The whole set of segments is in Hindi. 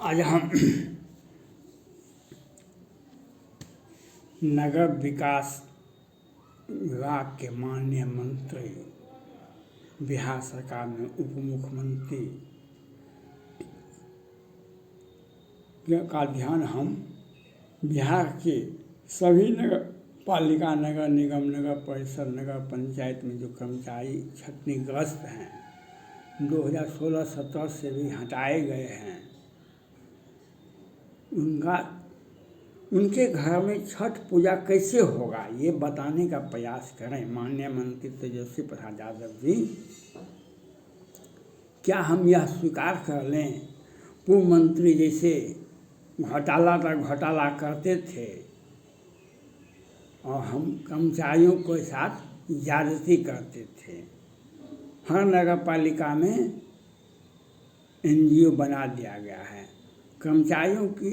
आज हम नगर विकास विभाग के माननीय मंत्री, बिहार सरकार में उप मुख्यमंत्री का ध्यान हम बिहार के सभी नगर पालिका, नगर निगम, नगर परिषद, नगर पंचायत में जो कर्मचारी क्षतिग्रस्त हैं, 2016-17 से भी हटाए गए हैं, उनके घर में छठ पूजा कैसे होगा ये बताने का प्रयास करें। माननीय मंत्री तेजस्वी प्रसाद यादव जी, क्या हम यह स्वीकार कर लें, पूर्व मंत्री जैसे घोटाला पर घोटाला करते थे और हम कर्मचारियों के साथ ज्यादती करते थे। हर नगर पालिका में NGO बना दिया गया है। कर्मचारियों की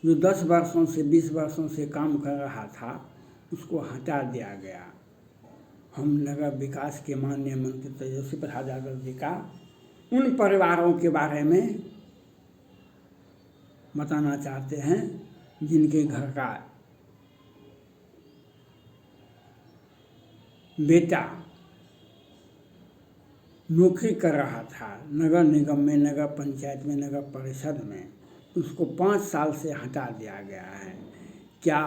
जो 10 वर्षों से 20 वर्षों से काम कर रहा था उसको हटा दिया गया। हम नगर विकास के माननीय मंत्री तेजस्वी प्रसाद यादव जी का उन परिवारों के बारे में बताना चाहते हैं जिनके घर का बेटा नौकरी कर रहा था नगर निगम में, नगर पंचायत में, नगर परिषद में, उसको 5 साल से हटा दिया गया है। क्या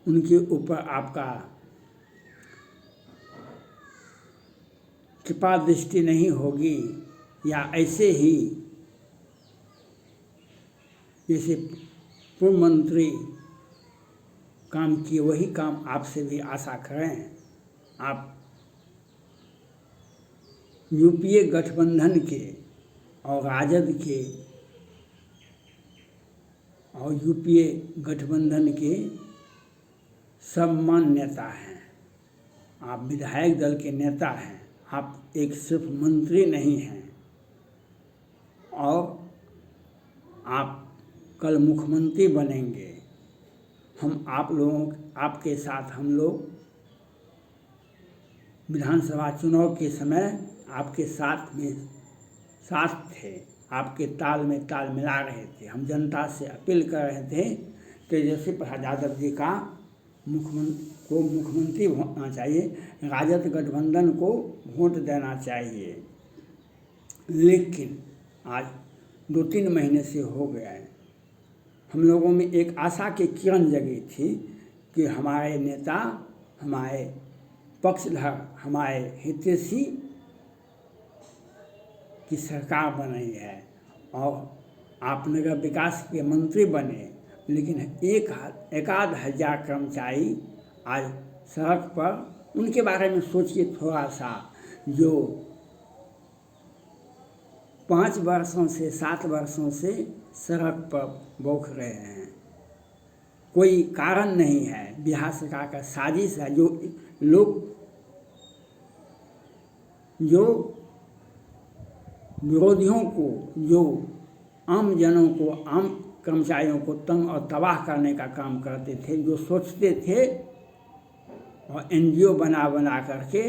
उनके ऊपर आपका कृपा दृष्टि नहीं होगी, या ऐसे ही जैसे पूर्व मंत्री काम किए वही काम आपसे भी आशा करें? आप UPA गठबंधन के और राजद के और UPA गठबंधन के सम्मान नेता हैं, आप विधायक दल के नेता हैं, आप एक सिर्फ मंत्री नहीं हैं और आप कल मुख्यमंत्री बनेंगे। हम आपके साथ हम लोग विधानसभा चुनाव के समय आपके साथ थे, आपके ताल में ताल मिला रहे थे। हम जनता से अपील कर रहे थे तेजस्वी प्रसाद यादव जी का मुख्यमंत्री होना चाहिए, राजद गठबंधन को वोट देना चाहिए। लेकिन आज 2-3 महीने से हो गया है, हम लोगों में एक आशा की किरण जगी थी कि हमारे नेता, हमारे पक्षधर, हमारे हितैषी की सरकार बन रही है और आप नगर विकास के मंत्री बने। लेकिन एक आध हजार कर्मचारी आज सड़क पर, उनके बारे में सोचिए थोड़ा सा, जो 5 वर्षों से 7 वर्षों से सड़क पर बौख रहे हैं। कोई कारण नहीं है, बिहार सरकार का साजिश है। जो विरोधियों को, जो आम जनों को, आम कर्मचारियों को तंग और तबाह करने का काम करते थे, जो सोचते थे और NGO बना करके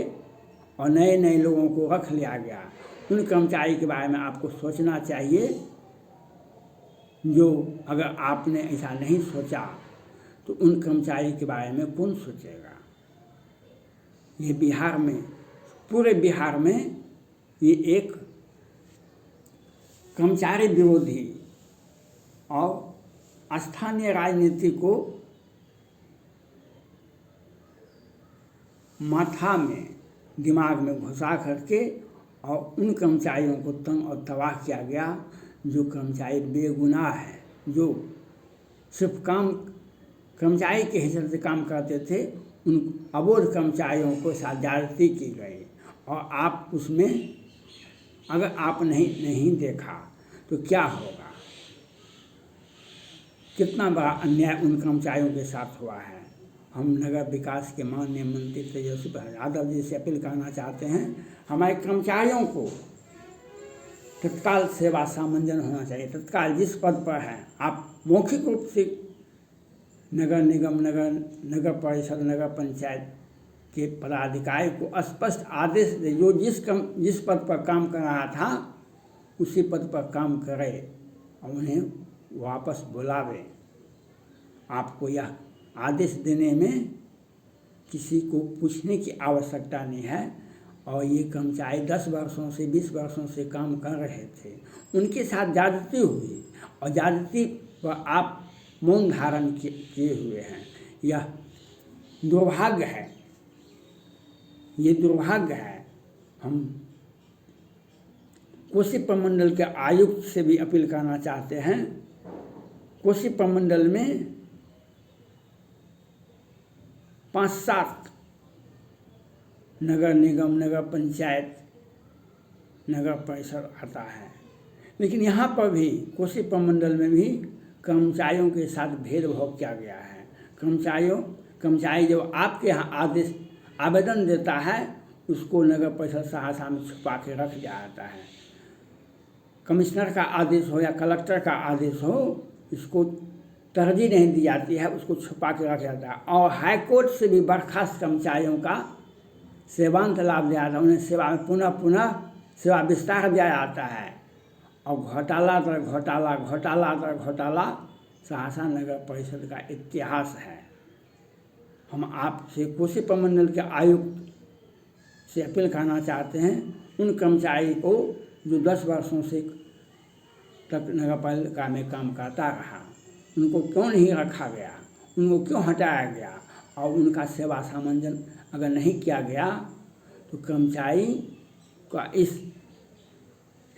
और नए लोगों को रख लिया गया, उन कर्मचारी के बारे में आपको सोचना चाहिए। जो अगर आपने ऐसा नहीं सोचा तो उन कर्मचारी के बारे में कौन सोचेगा? ये बिहार में, पूरे बिहार में ये एक कर्मचारी विरोधी और स्थानीय राजनीति को माथा में, दिमाग में घुसा करके और उन कर्मचारियों को तंग और तबाह किया गया जो कर्मचारी बेगुनाह हैं, जो सिर्फ कर्मचारी के हिसाब से काम करते थे। उन अबोध कर्मचारियों को साथ ज्यादती की गई और आप उसमें अगर आप नहीं देखा तो क्या होगा? कितना बड़ा अन्याय उन कर्मचारियों के साथ हुआ है। हम नगर विकास के माननीय मंत्री तेजस्वी प्रसाद यादव जी से अपील करना चाहते हैं, हमारे कर्मचारियों को तत्काल सेवा सामंजन होना चाहिए। तत्काल जिस पद पर हैं आप मौखिक रूप से नगर निगम, नगर परिषद, नगर पंचायत के पदाधिकारी को स्पष्ट आदेश दे, जो जिस पद पर काम कर रहा था उसी पद पर काम करे और उन्हें वापस बुलावे। आपको यह आदेश देने में किसी को पूछने की आवश्यकता नहीं है। और ये कर्मचारी 10 वर्षों से 20 वर्षों से काम कर रहे थे, उनके साथ ज्यादती हुई और ज्यादती पर आप मौन धारण किए हुए हैं। यह दुर्भाग्य है, ये दुर्भाग्य है। हम कोसी प्रमंडल के आयुक्त से भी अपील करना चाहते हैं। कोसी प्रमंडल में 5-7 नगर निगम, नगर पंचायत, नगर परिषद आता है, लेकिन यहाँ पर भी कोसी प्रमंडल में भी कर्मचारियों के साथ भेदभाव किया गया है। कर्मचारी जब आपके यहाँ आवेदन देता है, उसको नगर परिषद सहरसा में छुपा के रख दिया जाता है। कमिश्नर का आदेश हो या कलेक्टर का आदेश हो, इसको तरजीह नहीं दी जाती है, उसको छुपा के रखा जाता है। और हाई कोर्ट से भी बर्खास्त कर्मचारियों का सेवांत लाभ दिया जाता है, उन्हें सेवा में पुनः सेवा विस्तार दिया जाता है। और घोटाला तर घोटाला सहरसा नगर परिषद का इतिहास है। हम आपसे कोसी प्रमंडल के आयुक्त से अपील करना चाहते हैं, उन कर्मचारी को जो 10 वर्षों से तक नगर पालिका में काम करता रहा, उनको क्यों नहीं रखा गया, उनको क्यों हटाया गया, और उनका सेवा सामंजन अगर नहीं किया गया तो कर्मचारी का इस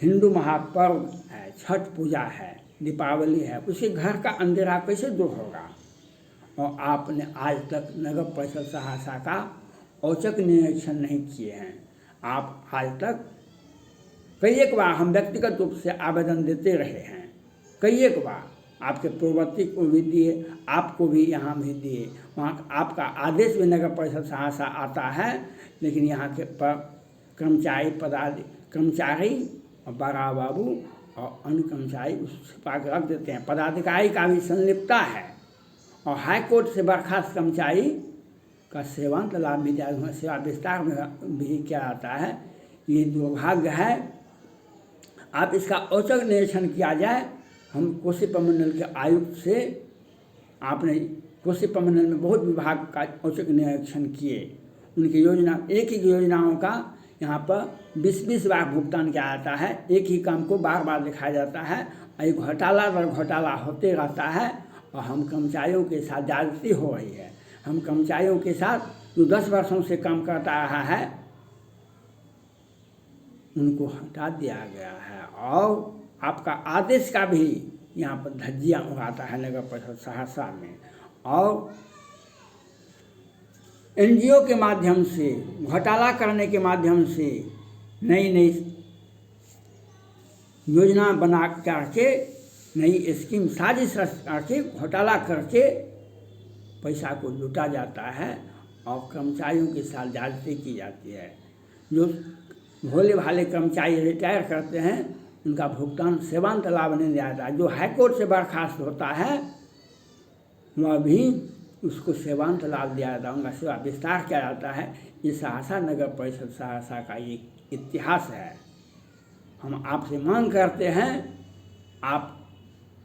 हिंदू महापर्व है, छठ पूजा है, दीपावली है, उसके घर का अंधेरा कैसे दूर होगा। और आपने आज तक नगर परिषद सहरसा का औचक निरीक्षण नहीं किए हैं। आप आज तक कई एक बार, हम व्यक्तिगत रूप से आवेदन देते रहे हैं, कई एक बार आपके पूर्ववर्ती को भी दिए, आपको भी यहाँ भी दिए। वहाँ आपका आदेश भी नगर परिषद सहरसा आता है, लेकिन यहाँ के पर कर्मचारी और बड़ा बाबू और अन्य कर्मचारी उस छिपा के रख देते हैं। पदाधिकारी का भी संलिप्तता है। और हाई कोर्ट से बर्खास्त कर्मचारी का सेवांत लाभ भी दिया, सेवा विस्तार में भी किया जाता है। ये दुर्भाग्य है। आप इसका औचक निरीक्षण किया जाए। हम कोसी प्रमंडल के आयुक्त से, आपने कोसी प्रमंडल में बहुत विभाग का औचक निरीक्षण किए, उनकी योजना, एक ही योजनाओं का यहाँ पर 20-20 बार भुगतान किया जाता है। एक ही काम को बार बार दिखाया जाता है और ये घोटाला पर घोटाला होते रहता है। और हम कर्मचारियों के साथ ज्यादती हो रही है। हम कर्मचारियों के साथ जो 10 वर्षों से काम करता रहा है, उनको हटा दिया गया है। और आपका आदेश का भी यहाँ पर धज्जियाँ उड़ाता है नगर परिषद सहरसा में। और एनजीओ के माध्यम से, घोटाला करने के माध्यम से नई योजना बना करके, नई स्कीम साजिश करके, घोटाला करके पैसा को लूटा जाता है और कर्मचारियों के साथ ज्यादती की जाती है। जो भोले भाले कर्मचारी रिटायर करते हैं, उनका भुगतान सेवांत लाभ नहीं दिया जाता। जो हाईकोर्ट से बर्खास्त होता है, वह भी उसको सेवांत लाभ दिया जाता है, उनका सेवा विस्तार किया जाता है। ये सहरसा नगर परिषद सहरसा का ये इतिहास है। हम आपसे मांग करते हैं, आप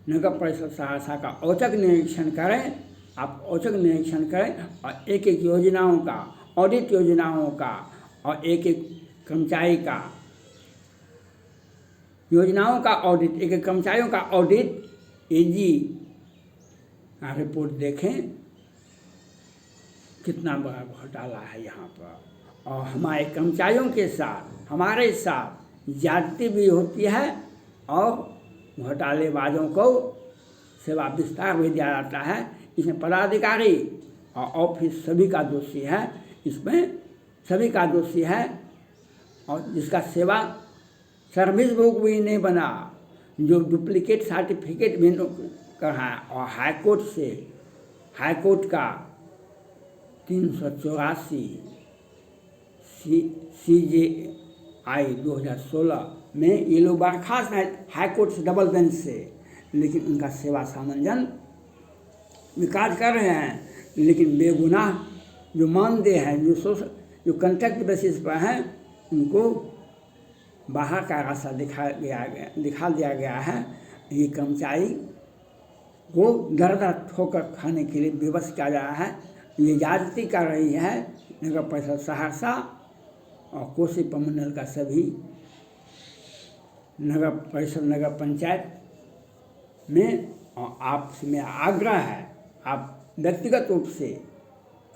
नगर परिषद सहरसा का औचक निरीक्षण करें। आप औचक निरीक्षण करें और एक एक योजनाओं का, ऑडिट योजनाओं का और एक एक कर्मचारी का, योजनाओं का ऑडिट, एक एक कर्मचारियों का ऑडिट एजी का रिपोर्ट देखें। कितना बड़ा घोटाला है यहाँ पर। और हमारे कर्मचारियों के साथ, हमारे साथ ज्यादती भी होती है और घोटालेबाजों को सेवा विस्तार भी दिया जाता है। इसमें पदाधिकारी और ऑफिस सभी का दोषी है, इसमें सभी का दोषी है। और जिसका सेवा सर्विस बुक भी नहीं बना, जो डुप्लीकेट सर्टिफिकेट भी करा, और हाईकोर्ट का 384 CJI 2016 में ये लोग बर्खास्त हैं हाईकोर्ट से, डबल बेंच से, लेकिन उनका सेवा सामंजन विकास कर रहे हैं। लेकिन बेगुनाह जो मानदेय हैं, जो कॉन्ट्रैक्ट बेसिस पर हैं, उनको बाहर का रास्ता दिखा दिया गया है। ये कर्मचारी को दर दर ठोकर खाने के लिए विवश किया जा रहा है। ये ज्यादती कर रही है नगर परिषद सहरसा और कोसी प्रमंडल का सभी नगर परिषद नगर पंचायत में। और आपसे मेरा आग्रह है, आप व्यक्तिगत रूप से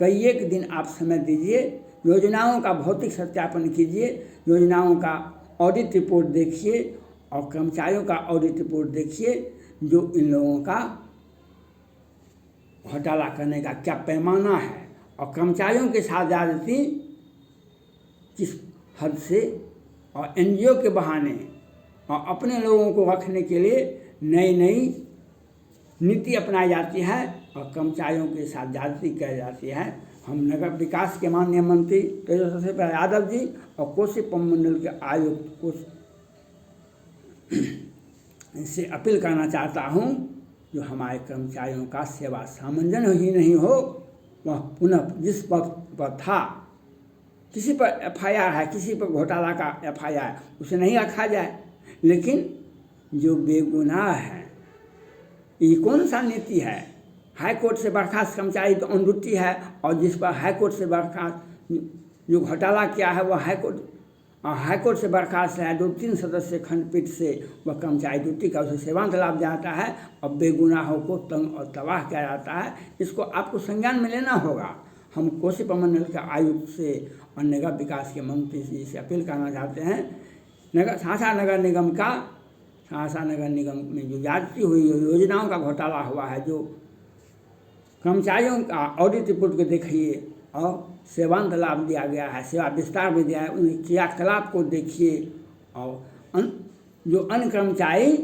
कई एक दिन आप समय दीजिए, योजनाओं का भौतिक सत्यापन कीजिए, योजनाओं का ऑडिट रिपोर्ट देखिए और कर्मचारियों का ऑडिट रिपोर्ट देखिए, जो इन लोगों का घोटाला करने का क्या पैमाना है और कर्मचारियों के साथ ज्यादती किस हद से, और एनजीओ के बहाने और अपने लोगों को रखने के लिए नई नई नीति अपनाई जाती है और कर्मचारियों के साथ ज्यादती की जाती है। हम नगर विकास के माननीय मंत्री तेजस्वी प्रसाद यादव जी और कोसी प्रमंडल के आयुक्त को इससे अपील करना चाहता हूँ, जो हमारे कर्मचारियों का सेवा सामंजन ही नहीं हो, वह पुनः जिस वक्त पर था, किसी पर एफआईआर है, किसी पर घोटाला का एफआईआर, उसे नहीं रखा जाए, लेकिन जो बेगुनाह है, ये कौन सा नीति है? हाई कोर्ट से बर्खास्त कर्मचारी तो ऑन ड्यूटी है और जिस पर हाई कोर्ट से बर्खास्त जो घोटाला किया है वह हाई कोर्ट से बर्खास्त है, 2-3 सदस्य खंडपीठ से वह कर्मचारी ड्यूटी का उसे सेवांत लाभ जाता है और बेगुनाहों को तंग और तबाह किया जाता है। इसको आपको संज्ञान में लेना होगा। हम कोसी प्रमंडल के आयुक्त से और नगर विकास के मंत्री जी से अपील करना चाहते हैं, सहरसा नगर निगम में जो ज्यादती हुई है, योजनाओं का घोटाला हुआ है, जो कर्मचारियों का ऑडिट रिपोर्ट को देखिए और सेवांत लाभ दिया गया है, सेवा विस्तार भी दिया है, उनके क्रियाकलाप को देखिए। और जो अन्य कर्मचारी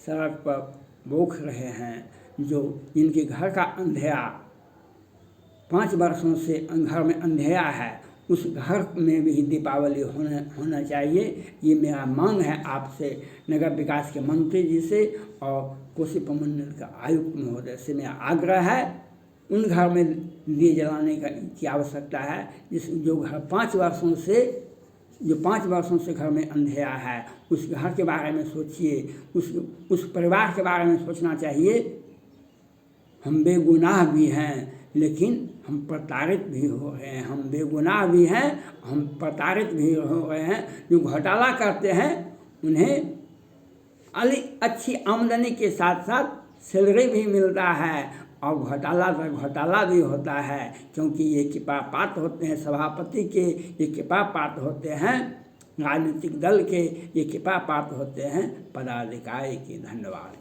सड़क पर भूख रहे हैं, जो जिनके घर का अंधेरा 5 वर्षों से घर में अंधेरा है, उस घर में भी दीपावली होना चाहिए। ये मेरा मांग है आपसे, नगर विकास के मंत्री जी से और कोसी प्रमंडल का आयुक्त महोदय से मेरा आग्रह है, उन घर में दिए जलाने की आवश्यकता है जो घर 5 वर्षों से घर में अंधेरा है। उस घर के बारे में सोचिए, उस परिवार के बारे में सोचना चाहिए। हम बेगुनाह भी हैं लेकिन हम प्रताड़ित भी हो रहे हैं, हम बेगुनाह भी हैं, हम प्रताड़ित भी हो रहे हैं। जो घोटाला करते हैं उन्हें अच्छी आमदनी के साथ साथ सैलरी भी मिलता है और घोटाला भी होता है, क्योंकि ये कृपा पात्र होते हैं सभापति के, ये कृपा पात्र होते हैं राजनीतिक दल के, ये कृपा पात्र होते हैं पदाधिकारी के। धन्यवाद।